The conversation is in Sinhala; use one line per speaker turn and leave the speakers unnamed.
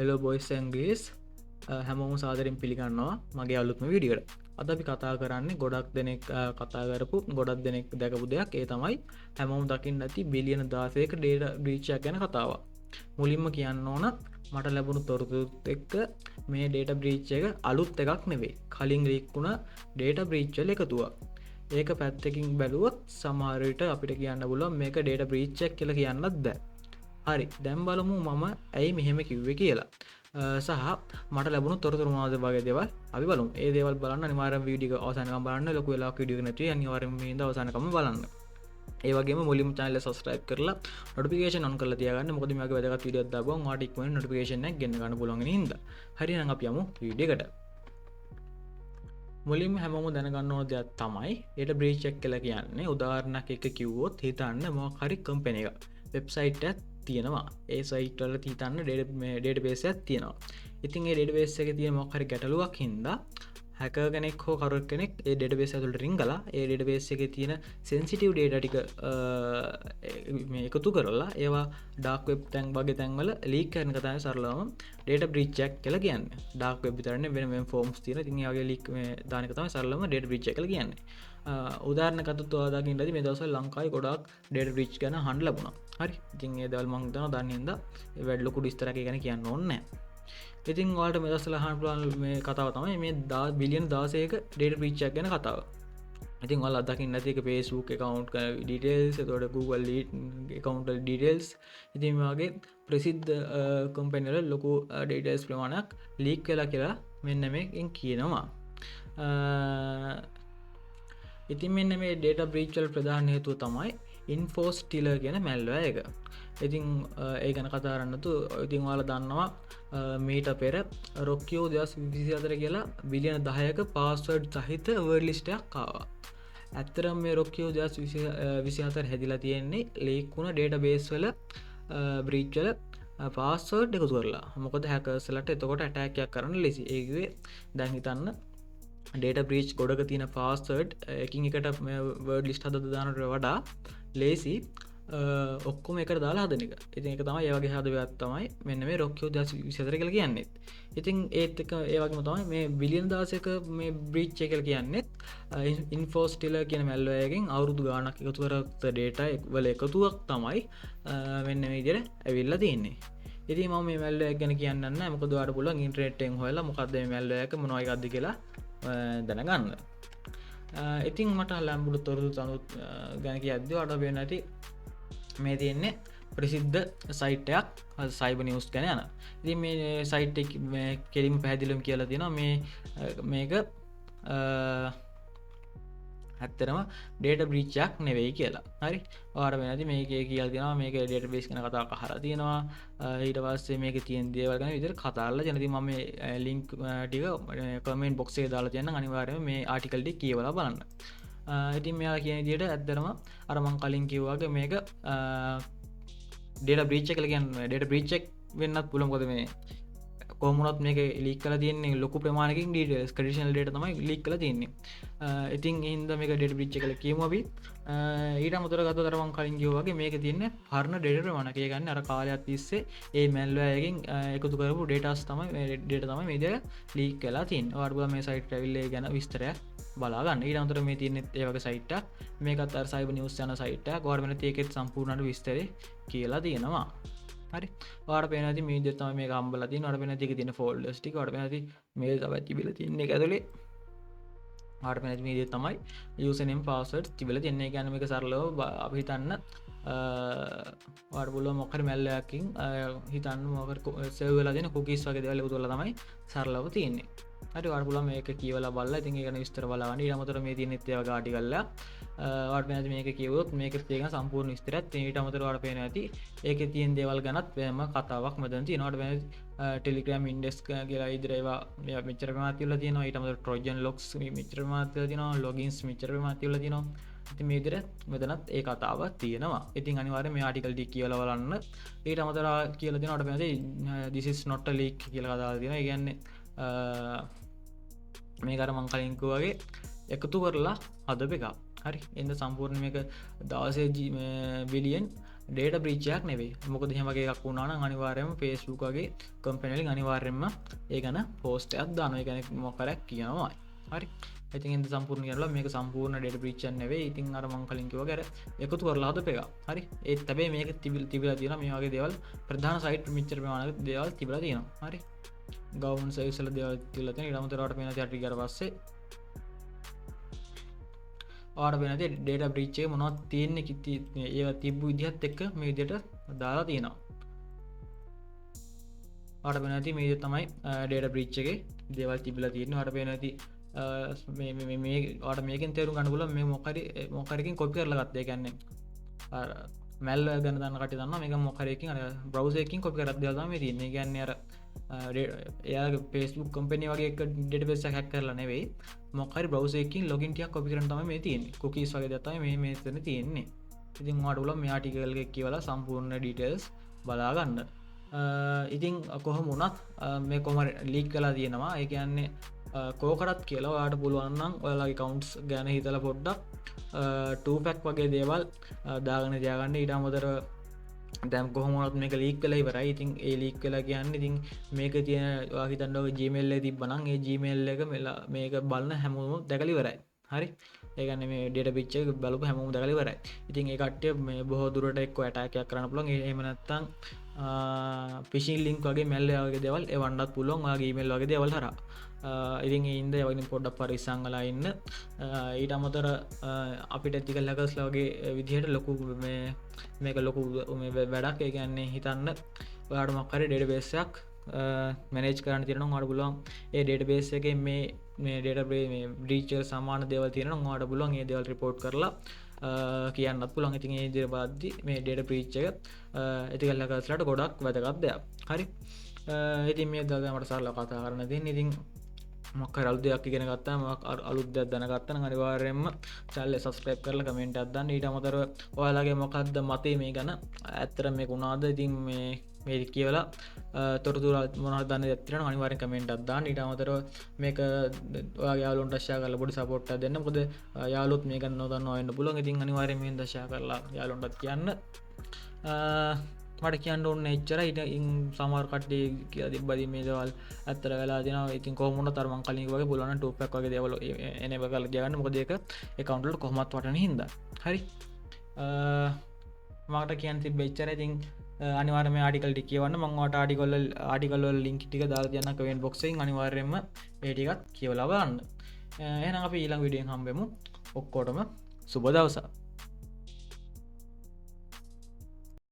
හෙලෝ බොයිස් ඇන්ඩ් ගර්ල්ස් හැමෝම සාදරෙන් පිළිගන්නවා මගේ අලුත්ම වීඩියෝට. අද අපි කතා කරන්නේ ගොඩක් දෙනෙක් කතා කරපු ගොඩක් දෙනෙක් දැකපු දෙයක්. ඒ තමයි හැමෝම දකින්න ඇති බිලියන 16ක ඩේටා බ්‍රීච් එකක් ගැන කතාවක්. මුලින්ම කියන්න ඕන මට ලැබුණු තොරතුරුත් එක්ක මේ ඩේටා බ්‍රීච් එක අලුත් එකක් නෙවෙයි. කලින් ලීක් වුණ ඩේටා බ්‍රීච් වල එකතුවක්. ඒක පැත්තකින් බැලුවොත් සමහර විට අපිට කියන්න පුළුවන් මේක ඩේටා බ්‍රීච් එකක් කියලා කියන්නත් බෑ. හරි, දැන් බලමු මම ඇයි මෙහෙම කිව්වේ කියලා. සහ මට ලැබුණු තොරතුරු මොනවද වගේ දේවල් අපි බලමු. ඒ දේවල් බලන්න අනිවාර්යෙන් වීඩියෝ එක අවසානකම් බලන්න. ලොකු වෙලාවක් වීඩියෝ එක නැති අනිවාර්යෙන් මේ ඉඳ අවසානකම් බලන්න. ඒ වගේම මුලින්ම channel එක subscribe කරලා notification on කරලා තියාගන්න. මොකද මේ වගේ වැදගත් වීඩියෝස් දාපුවම ඔයාලට ඉක්මනින් notification එකක් ගෙන්න ගන්න පුළුවන් වෙන හින්දා. හරි, එහෙනම් අපි යමු වීඩියෝ එකට. මුලින්ම හැමෝම දැනගන්න ඕන දෙයක් තමයි data breach එක කියලා කියන්නේ. උදාහරණයක් එක කිව්වොත් හිතන්න මොකක් හරි කම්පැනි එකක් වෙබ්සයිට් එකක් තියෙනවා. ඒ සයිට් වල හිතන්න ඩේටාබේස් එකක් තියෙනවා. ඉතින් ඒ ඩේටාබේස් එකේ තියෙන මොකක් හරි ගැටලුවක් හින්දා හැකර් කෙනෙක් හෝ කරුවෙක් කෙනෙක් ඒ ඩේටාබේස් එක ඇතුළට රින් ගලා ඒ ඩේටාබේස් එකේ තියෙන සෙන්සිටිව් ඩේටා ටික මේ එකතු කරලා ඒවා ඩාර්ක් වෙබ් තැන් වගේ තැන්වල ලීක් කරන එක තමයි සරලවම ඩේටා බ්‍රීච් එකක් කියලා කියන්නේ. ඩාර්ක් වෙබ් විතරනේ වෙන වෙන ෆෝම්ස් තියෙන. ඉතින් ඒ වගේ ලීක් මේ දාන එක තමයි සරලවම ඩේටා බ්‍රීච් එක කියලා කියන්නේ. උදාහරණයක් අතත් ඔයාලා දකින්න ඇති මේ දවස්වල ලංකාවේ ගොඩාක් ඩේටා බ්‍රීච් ගැන අහන්න ලැබුණා. හරි, ඉතින් ඒ දේවල් මම දන්න හින්දා ඒ වැඩ ලොකු විස්තරයක් ගැන කියන්න ඕනේ නැහැ. ඉතින් ඔයාලට මේ දවස්වල අහන්න පුළුවන් මේ කතාව තමයි මේ බිලියන 16ක ඩේටා බ්‍රීච් එකක් ගැන කතාව. ඉතින් ඔයාලා දකින්න ඇති ඒක Facebook account details, එතකොට Google account details. ඉතින් මේ වගේ ප්‍රසිද්ධ කම්පැනි වල ලොකු details ප්‍රමාණයක් ලීක් වෙලා කියලා මෙන්න මේකෙන් කියනවා. ඉතින් මෙන්න මේ ඩේටා බ්‍රීච් වල ප්‍රධාන හේතුව තමයි ඉන්ෆෝස්ටිලර් කියන මැල්වෙයාර් එක. ඉතින් ඒ ගැන කතා කරන්නතු ඉතින් ඔයාලා දන්නවා මීට පෙර රොකියෝ 2024 කියලා බිලියන 10ක පාස්වර්ඩ් සහිත වර්ඩ් ලිස්ට් එකක් ආවා. ඇත්තටම මේ රොකියෝ 2024 හැදිලා තියෙන්නේ ලීක් වුණ ඩේටාබේස් වල බ්‍රීච් වල පාස්වර්ඩ් එකතු කරලා. මොකද හැකර්ස්ලාට එතකොට ඇටැක් එකක් කරන්න ලේසි. ඒ කිව්වේ දැන් හිතන්න ඩේටා බ්‍රීච් ගොඩක තියෙන පාස්වර්ඩ් එකින් එකට වර්ඩ් ලිස්ට් හදලා දානට වඩා ලේසි ඔක්කොම එකට දාලා හදන එක. ඉතින් ඒක තමයි ඒ වගේ හදවයක් තමයි මෙන්න මේ රොකියෝ 2024 කියලා කියන්නේ. ඉතින් ඒත් එක ඒ වගේම තමයි මේ බිලියන 16ක මේ බ්‍රීච් එක කියලා කියන්නේ ඉන්ෆෝස්ටිලර් කියන මැල්වෙයාර් එකෙන් අවුරුදු ගාණක් එකතු කරගත්ත ඩේටා වල එකතුවක් තමයි මෙන්න මේ විදිහට ඇවිල්ලා තියෙන්නේ. ඉතින් මම මේ මැල්වෙයාර් ගැන කියන්න නැහැ. මොකද ඔයාලට පුළුවන් ඉන්ටර්නෙට් එකෙන් හොයලා මොකක්ද මේ මැල්වෙයාර් එක මොනවා එකක්ද කියලා දැනගන්න. ඉතින් මට ලැබුණු තොරතුරු ගැන කියද්දී ඔයාලට වෙන ඇති මේ තියෙන්නේ ප්‍රසිද්ධ සයිට් එකක් සයිබර් නිවුස් ගැන යන. ඉතින් මේ සයිට් එක කෙලින්ම පැහැදිලිවම කියලා තියෙනවා මේක ඇත්තටම ඩේටා බ්‍රීච් එකක් නෙවෙයි කියලා. හරි, ඔයාලට වෙන ඇති මේකේ කියලා තියෙනවා මේක ඩේටාබේස් ගැන කතාවක් අහලා තියෙනවා. ඊට පස්සේ මේකේ තියෙන දේවල් ගැන විතර කතා කරලා තියෙනවා. ඉතින් මම මේ ලින්ක් ටික කමෙන්ට් බොක්ස් එකේ දාලා තියන්නම්. අනිවාර්යයෙන්ම මේ ආටිකල් ටික කියවලා බලන්න. ඉතින් මෙයා කියන විදිහට ඇත්තටම අර මම කලින් කිව්වා වගේ මේක ඩේටා බ්‍රීච් එක කියලා කියන්නේ ඩේටා බ්‍රීච් එක වෙන්නත් පුළුවන්. මොකද මේ කොහොමුණත් මේක ලීක් කරලා තියෙන්නේ ලොකු ප්‍රමාණයකින් ඩීටේල්ස් ට්‍රැඩිෂනල් ඩේටා තමයි ලීක් කරලා තියෙන්නේ. ඉතින් ඒ හින්දා මේක ඩේටා බ්‍රීච් එක කියලා කියමු අපි. ඊට අමතරව ගත්තොත් මම කලින් කිව්වා වගේ මේකේ තියෙන්නේ හරින ඩේටා ප්‍රමාණයක්. ඒ කියන්නේ අර කාලයක් තිස්සේ මේ මැල්වෙයාර් එකෙන් එකතු කරපු ඩේටාස් තමයි මේ ඩේටා තමයි මේ විදිහට ලීක් කරලා තියෙන්නේ. ඔයාලට බලන්න මේ සයිට් එක ඇවිල්ලා ඒ ගැන විස්තරයක් බලා ගන්න. ඊට අමතරව මේ තියෙන්නේ ඒ වගේ සයිට් එකක්. මේකත් අර සයිබර් නිවුස් යන සයිට් එකක්. ඔයාලට වෙන ඒකෙත් සම්පූර්ණ විස්තරේ කියලා තියෙනවා. හරි, ඔයාලට පේන ඇති මේ විදිහට තමයි මේක හම්බලා තියෙන්නේ. ඔයාලට පේන ඇති එකේ තියෙන ෆෝල්ඩර්ස් ටික. ඔයාලට පේන ඇති මේල් තමයි තිබිලා තියෙන්නේ ඒක ඇතුලේ. ඔයාලට පේන ඇති මේ විදිහට තමයි යූසර් නේම් පාස්වර්ඩ් තිබිලා තියෙන්නේ. ඒ කියන්නේ මේක සරලව අපි හිතන්න ඔයාලට පුළුවන් මොකක් හරි මැල්වෙයාර් එකකින් හිතන්න මොකක් හරි සේව් වෙලා තියෙන කුකීස් වගේ දේවල් එකතු කරලා තමයි සරලව තියෙන්නේ. හරි, ඔයාලට පුළුවන් මේක කියවලා බලලා ඉතින් ඒක ගැන විස්තර බලන්න. ඊට අමතරව මේ තියෙන ඒවා ආටිකල් එක ඔයාලට පේන ඇති මේක කියවුවොත් මේකේ තියෙන සම්පූර්ණ විස්තරයත් ඊට අමතරව ඔයාලට පේන ඇති ඒකේ තියෙන දේවල් ගැනත් වෙනම කතාවක් මෙතන තියෙනවා. ඔයාලට පේන ටෙලිග්‍රෑම් ඉන්ඩෙක්ස් කියලා ඉදිරිය ඒවා මෙච්චර ප්‍රමාණයක් තියලා තියෙනවා. ඊට අමතරව ට්‍රොජන් ලොග්ස් මෙච්චර ප්‍රමාණයක් තියලා තියෙනවා. ලොගින්ස් මෙච්චර ප්‍රමාණයක් තියලා තියෙනවා. ඉතින් මේ විදිහට මෙතනත් ඒ කතාව තියෙනවා. ඉතින් අනිවාර්යයෙන් මේ ආටිකල් ටික කියවලා බලන්න. ඊට අමතරව කියලා තියෙනවා ඔයාලට පේන this is not a leak කියලා කතාවක් තියෙනවා. ඒ කියන්නේ මේක අර මං කලින් කිව්වා වගේ එකතු කරලා හදපු එකක්. හරි, එන්න සම්පූර්ණ මේක 16 බිලියන් ඩේට බ්‍රීච්චයක් නෙවේ මොකද හෙමගේ එකක් වුණාන අනිවාරයම ෆේස්බුකගේ කම්පනලි අනිවාර්යෙන්ම ඒ ගන පෝස්ටයක් දානය ගැනෙක් මොකරක් කියනවා හරි ඉතින් සම්පූර්ණ කරලා මේක සම්පූර්ණ ඩේට බ්‍රීච්චන් නෙවේ ඉතින් අර මං කලින් කිව්වා ගැර එකතු කරලා හදපු එක හරි ඒත් හැබැයි මේක තිබිලා තියෙනවා මේ වගේ දේවල් ප්‍රධාන සයිට් මෙච්චර ප්‍රමාණයක දේවල් තිබිලා තියෙනවා හරි ගවර්න්මන්ට් සර්විස් වල දේවල් තිබිලා තියෙනවා ඊට අමතරව අපිට මේක ටික ඊට පස්සේ ඔයාලට වෙනදී ඩේටා බ්‍රීච් එක මොනවද තියෙන්නේ කිති ඒවා තිබ්බු විදිහත් එක්ක මේ විදිහට දාලා තියෙනවා ඔයාලට වෙනදී මේ විදිහ තමයි ඩේටා බ්‍රීච් එකේ දේවල් තිබිලා තියෙන්නේ ඔයාලට වෙනදී මේ ඔයාලට මේකෙන් තේරුම් ගන්න පුළුවන් මේ මොකක් හරිකින් කොපි කරලා ගත්තා ඒ කියන්නේ අර මැල්වෙයාර් ගැන දන්න කට්ටිය දන්නවා මේක මොකක් හරිකින් අර බ්‍රවුසර් එකකින් කොපි කරලා දාලා තමයි තියෙන්නේ ඒ කියන්නේ අර එයාගේ Facebook කම්පැනි වගේ එක ඩේටාබේස් එකක් හැක් කරලා නෙවෙයි මොකක් හරි බ්‍රවුසර් එකකින් ලොගින් ටිකක් කොපි කරන් තමයි මේ තියෙන්නේ කුකීස් වගේ දේවල් තමයි මේ මෙතන තියෙන්නේ ඉතින් ඔයාලට උලම් මේ ආටිකල් එක කියවලා සම්පූර්ණ ඩීටේල්ස් බලා ගන්න ඉතින් කොහොම වුණත් මේ කොහොම ලීක් කරලා තියෙනවා ඒ කියන්නේ කෝකටත් කියලා ඔයාලට පුළුවන් නම් ඔයාලගේ accounts ගැන හිතලා පොඩ්ඩක් 2FACT වගේ දේවල් දාගෙන තියාගන්න ඊට අමතරව දැම් කොහොමත් මේක ලීක් කලා ඉවරයි ඉතින් ඒ ලීක් කලා කියන්න ඉතින් මේක තියෙන හිතන්ඩව ජීමල්ල තිබ්බනන් ඒ ජීමල්ල එක මෙලා මේක බලන්න හැමෝම දැකලිවරයි හරි ඒගන්න මේ ඩේට පිච්ච බලපු හැමෝම දැකලිවරයි ඉතින් ඒ කට්ටිය මේ බොහෝ දුරට එක්ක ඇටෑකයක් කරන්න පුළන් එමනත්තං පිසින් ලින්ක් වගේ මැල්ලයාගේ දෙවල් එවන්නත් පුළොන් වගේ මේල් වගේ දෙවල් හර ඉතින් ඉන්ද වගේ පොඩ්ඩක් පරිසංගලා ඉන්න ඊට අමතර අපිට ඇතිකල් ලකස් ලගේ විදිහට ලොකු මේක ලොකු වැඩක් ඒ කියන්නේ හිතන්න ඔයාට මක්කර ඩේට බේසයක් මැනේජ් කරන්න තිරන වාට පුලුවන් ඒ ඩේට බේස එක මේ ඩේට බ්‍රීච සමාන දෙවල් තියෙන වාට පුලුවන් ඒ දෙවල් රිපෝට් කරලා කියන්න පුළන් ඉතින් ඒ දිර බාද්දි මේ ඩේට ප්‍රීච්චක ඇතිකල්ලකස්ලට ගොඩක් වැදගත් දෙයක් හරි ඉතින් මේ දමට සරල කතා කරන තින් ඉතින් මොක්ක රල් දෙයක් ඉගෙන ගත්තා මක් අලුත් දෙයක් දැනගත්තන අනිවාර්යෙන්ම චැනල් එක සබ්ස්ක්‍රයිබ් කරලා කමෙන්ට් එකක් දාන්න ඊට අමතරව ඔයාලගේ මොකක්ද මතේ මේ ගැන ඇත්තට මේක උනාද ඉතින් මේ කියවලා තොරතුරු මොනවද දන්නේ නැත්නම් අනිවාර්යෙන් කමෙන්ට් එකක් දාන්න ඊට අමතරව මේක ඔයාගේ යාළුවන්ට ෂෙයා කරලා පොඩි සපෝට් එකක් දෙන්න මොකද යාළුවොත් මේක නොදන්නවා වෙන්න පුළුවන් ඉතින් අනිවාර්යෙන් මේක ෂෙයා කරලා යාළුවන්ටත් කියන්න මට කියන්න ඕන්න එච්චර ඉට සමර් කට්ටේ කිය තිබ්බදි මේ දවල් ඇත්තර වෙලා තින ඉතින් කොමුණ තරමන් කලින් වගේ පුලන ටපක් වගේ දෙවල එන කල ගන්න මොකදක එකකවන්ටල් කොමත් වටන හිද හරි මට කියන් ති බෙච්චර ඉතින් අනිවාර්ම ආටිකල් ටිකවන්න මංවට ආටිකල් ලින්ක් ටික දා යන්න කවෙන් බොක්සෙන් අනිවාර්යම ඒටිකත් කියවලා බලන්න එන අප ඊළං විඩියෙන් හම්බෙමු ඔක්කෝටම සුබ දවසා